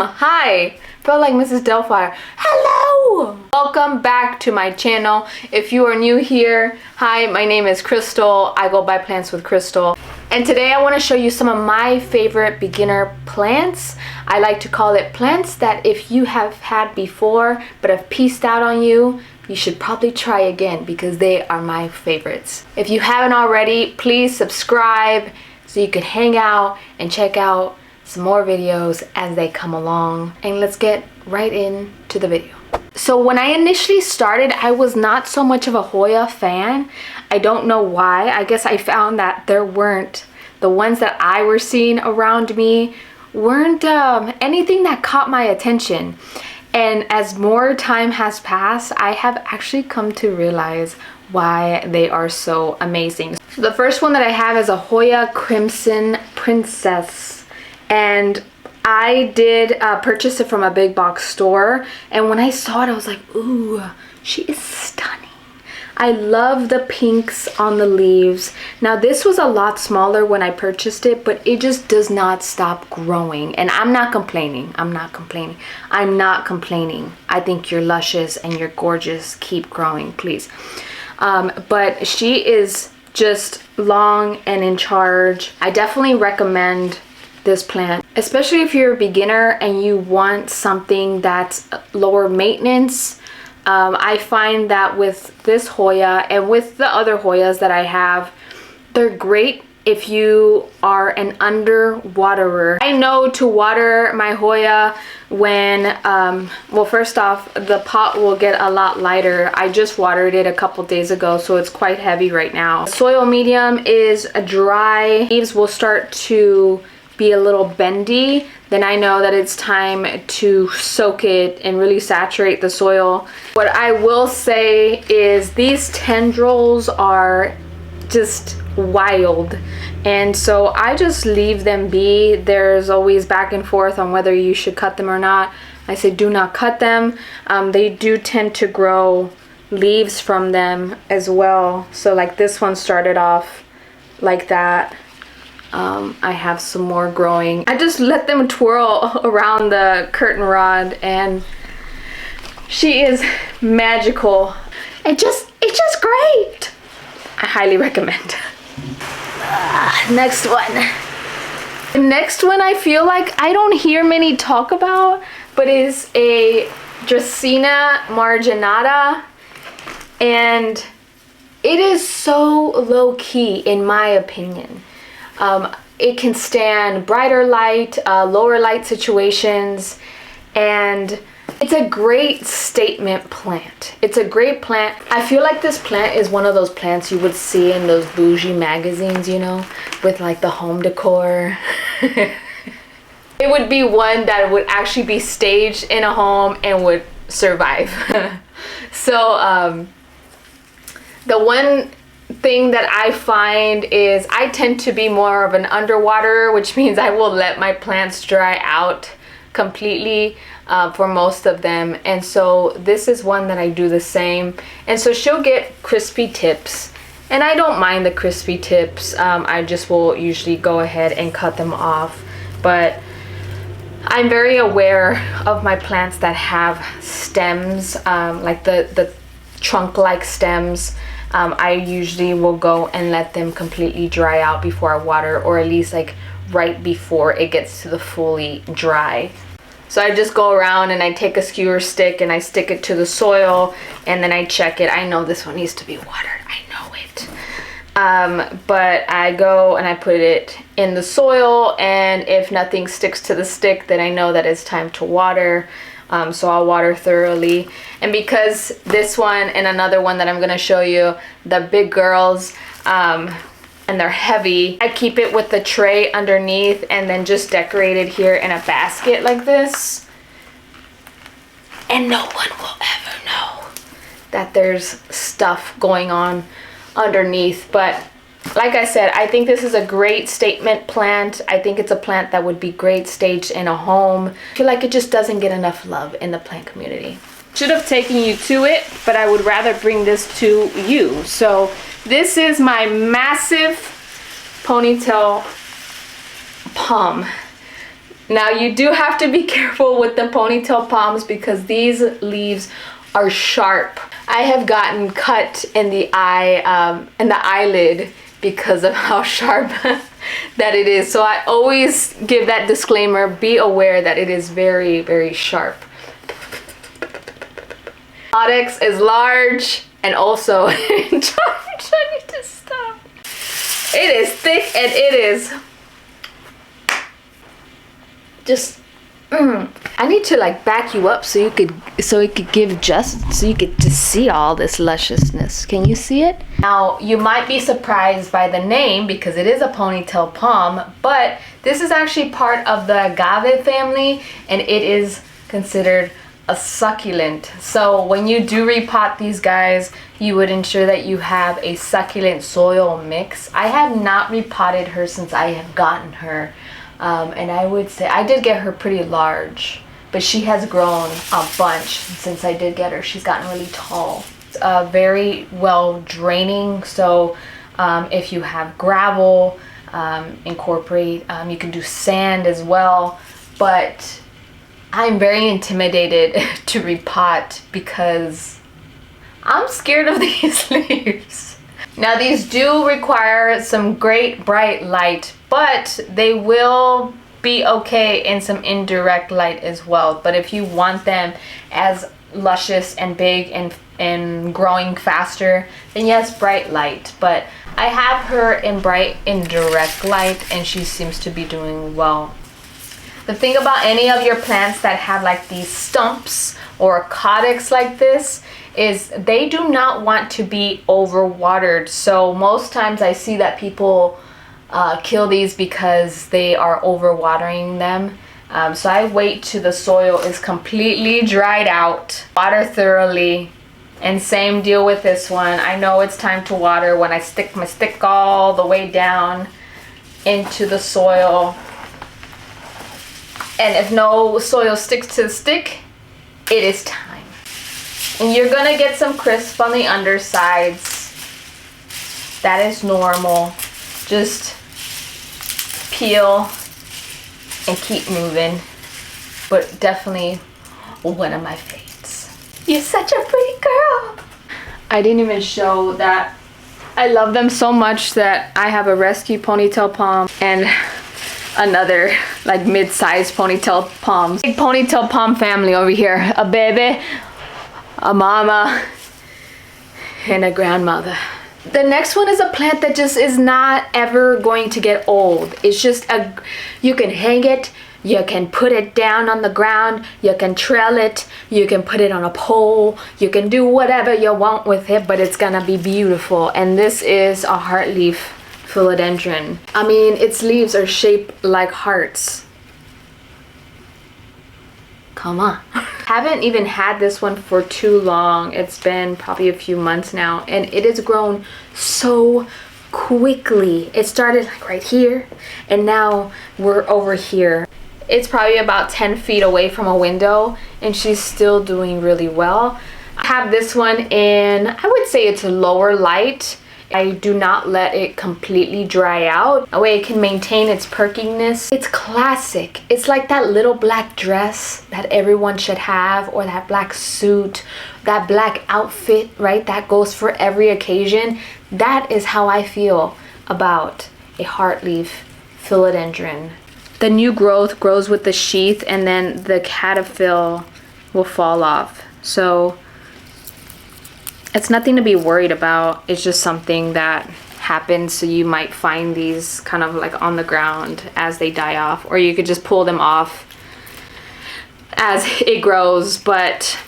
Hi, felt like Mrs. Delphire. Hello! Welcome back to my channel. If you are new here, hi, my name is Crystal. I go by Plants with Crystal. And today I want to show you some of my favorite beginner plants. I like to call it plants that if you have had before but have pieced out on you, you should probably try again because they are my favorites. If you haven't already, please subscribe so you can hang out and check out some more videos as they come along. And let's get right into the video. So when I initially started, I was not so much of a Hoya fan. I don't know why. I guess I found that the ones that I were seeing around me weren't anything that caught my attention. And as more time has passed, I have actually come to realize why they are so amazing. So the first one that I have is a Hoya Crimson Princess. And I did purchase it from a big box store. And when I saw it, I was like, ooh, she is stunning. I love the pinks on the leaves. Now this was a lot smaller when I purchased it, but it just does not stop growing. And I'm not complaining. I'm not complaining. I think you're luscious and you're gorgeous. Keep growing, please. But she is just long and in charge. I definitely recommend this plant, especially if you're a beginner and you want something that's lower maintenance. I find that with this Hoya and with the other Hoyas that I have, they're great if you are an underwaterer. I know to water my Hoya when, well, first off, the pot will get a lot lighter. I just watered it a couple days ago, so it's quite heavy right now. Soil medium is dry. Leaves will start to be a little bendy, then I know that it's time to soak it and really saturate the soil. What I will say is these tendrils are just wild, and so I just leave them be. There's always back and forth on whether you should cut them or not. I say do not cut them. They do tend to grow leaves from them as well. So like this one started off like that. I have some more growing. I just let them twirl around the curtain rod and she is magical. It's just great. I highly recommend. Next one. The next one I feel like I don't hear many talk about, but is a Justina Marginata, and it is so low-key in my opinion. It can stand brighter light, lower light situations, and it's a great statement plant. It's a great plant. I feel like this plant is one of those plants you would see in those bougie magazines, you know, with like the home decor. It would be one that would actually be staged in a home and would survive. So the one thing that I find is I tend to be more of an underwater, which means I will let my plants dry out completely for most of them. And so this is one that I do the same. And so she'll get crispy tips, and I don't mind the crispy tips. I just will usually go ahead and cut them off. But I'm very aware of my plants that have stems, like the trunk-like stems. I usually will go and let them completely dry out before I water, or at least like right before it gets to the fully dry. So I just go around and I take a skewer stick and I stick it to the soil, and then I check it. I know this one needs to be watered. I know it. But I go and I put it in the soil, and if nothing sticks to the stick, then I know that it's time to water. So I'll water thoroughly. And because this one and another one that I'm going to show you, the big girls, and they're heavy, I keep it with the tray underneath and then just decorate it here in a basket like this. And no one will ever know that there's stuff going on underneath. But like I said, I think this is a great statement plant. I think it's a plant that would be great staged in a home. I feel like it just doesn't get enough love in the plant community. Should have taken you to it, but I would rather bring this to you. So this is my massive Ponytail Palm. Now you do have to be careful with the ponytail palms because these leaves are sharp. I have gotten cut in the eye, in the eyelid because of how sharp that it is. So I always give that disclaimer, be aware that it is very, very sharp. Pothos is large and also, I need to stop. It is thick and it is just, I need to like back you up so you could give so you could just see all this lusciousness. Can you see it? Now you might be surprised by the name because it is a ponytail palm, but this is actually part of the agave family and it is considered a succulent. So when you do repot these guys, you would ensure that you have a succulent soil mix. I have not repotted her since I have gotten her. And I would say I did get her pretty large, but she has grown a bunch since I did get her. She's gotten really tall. It's very well draining, so if you have gravel, incorporate, you can do sand as well, but I'm very intimidated to repot because I'm scared of these leaves. Now these do require some great bright light, but they will be okay in some indirect light as well. But if you want them as luscious and big and growing faster, then yes, bright light. But I have her in bright indirect light and she seems to be doing well. The thing about any of your plants that have like these stumps or caudics like this is they do not want to be overwatered. So most times I see that people kill these because they are overwatering them. So I wait till the soil is completely dried out, water thoroughly, and same deal with this one. I know it's time to water when I stick my stick all the way down into the soil. And if no soil sticks to the stick, it is time. And you're gonna get some crisp on the undersides. That is normal. Just peel and keep moving. But definitely one of my faves. You're such a pretty girl. I didn't even show that I love them so much that I have a rescue ponytail palm and another like mid-sized ponytail palms. Big ponytail palm family over here. A baby, a mama, and a grandmother. The next one is a plant that just is not ever going to get old. It's just you can hang it, you can put it down on the ground, you can trail it, you can put it on a pole, you can do whatever you want with it, but it's gonna be beautiful. And this is a heartleaf philodendron. I mean, its leaves are shaped like hearts. Come on. Haven't even had this one for too long. It's been probably a few months now, and it has grown so quickly. It started like right here, and now we're over here. It's probably about 10 feet away from a window, and she's still doing really well. I have this one in, I would say it's a lower light. I do not let it completely dry out. That way it can maintain its perkiness. It's classic. It's like that little black dress that everyone should have, or that black suit, that black outfit, right? That goes for every occasion. That is how I feel about a heartleaf philodendron. The new growth grows with the sheath, and then the caterpillar will fall off. So it's nothing to be worried about. It's just something that happens. So you might find these kind of like on the ground as they die off, or you could just pull them off as it grows. But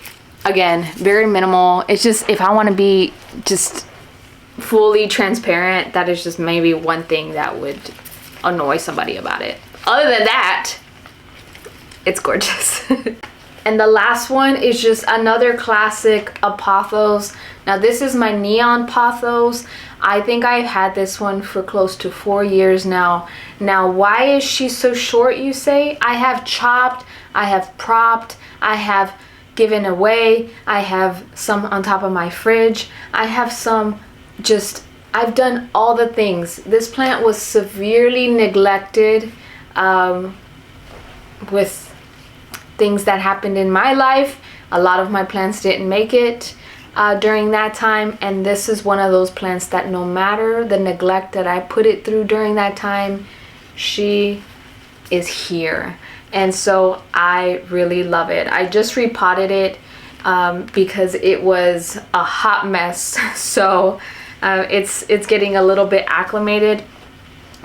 again, very minimal. It's just, if I want to be just fully transparent, that is just maybe one thing that would annoy somebody about it. Other than that, it's gorgeous. And the last one is just another classic, a Pothos. Now this is my neon Pothos. I think I've had this one for close to 4 years now. Now why is she so short, you say? I have chopped, I have propped, I have given away, I have some on top of my fridge, I have some just, I've done all the things. This plant was severely neglected. with things that happened in my life, a lot of my plants didn't make it during that time, and this is one of those plants that no matter the neglect that I put it through during that time, she is here. And so I really love it. I just repotted it because it was a hot mess. So it's getting a little bit acclimated,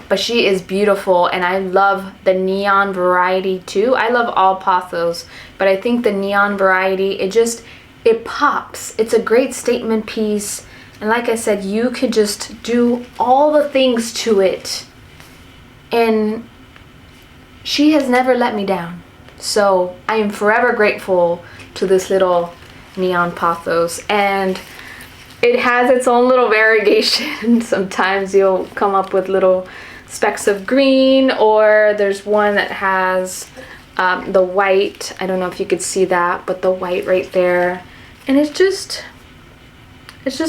but she is beautiful, and I love the neon variety too. I love all pothos, but I think the neon variety, it pops. It's a great statement piece, and like I said, you could just do all the things to it, and she has never let me down. So I am forever grateful to this little neon pothos, and it has its own little variegation. Sometimes you'll come up with little specks of green, or there's one that has the white. I don't know if you could see that, but the white right there, and it's just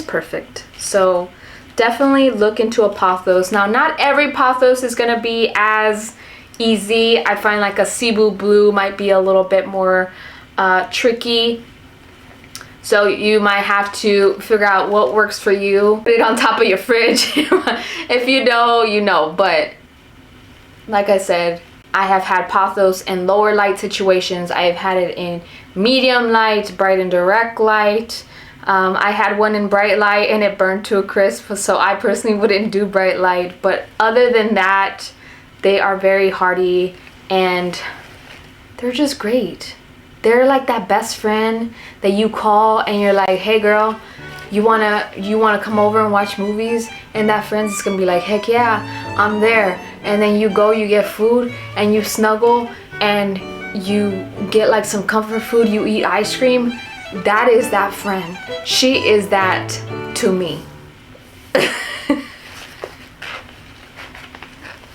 perfect. So definitely look into a pothos. Now, not every pothos is gonna be as easy. I find like a Cebu blue might be a little bit more tricky, so you might have to figure out what works for you. Put it on top of your fridge. If you know, you know. But like I said, I have had pothos in lower light situations. I have had it in medium light, bright and direct light. I had one in bright light and it burned to a crisp, so I personally wouldn't do bright light. But other than that, they are very hardy and they're just great. They're like that best friend that you call and you're like, hey girl, you wanna come over and watch movies? And that friend's just gonna be like, heck yeah, I'm there. And then you go, you get food and you snuggle and you get like some comfort food, you eat ice cream. That is that friend. She is that to me.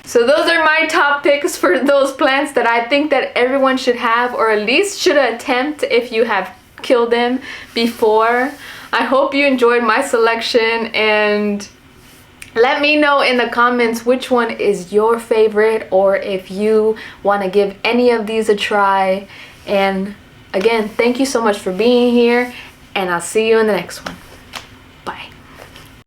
So those are my top picks for those plants that I think that everyone should have, or at least should attempt if you have killed them before. I hope you enjoyed my selection, and let me know in the comments which one is your favorite, or if you want to give any of these a try. And again, thank you so much for being here, and I'll see you in the next one.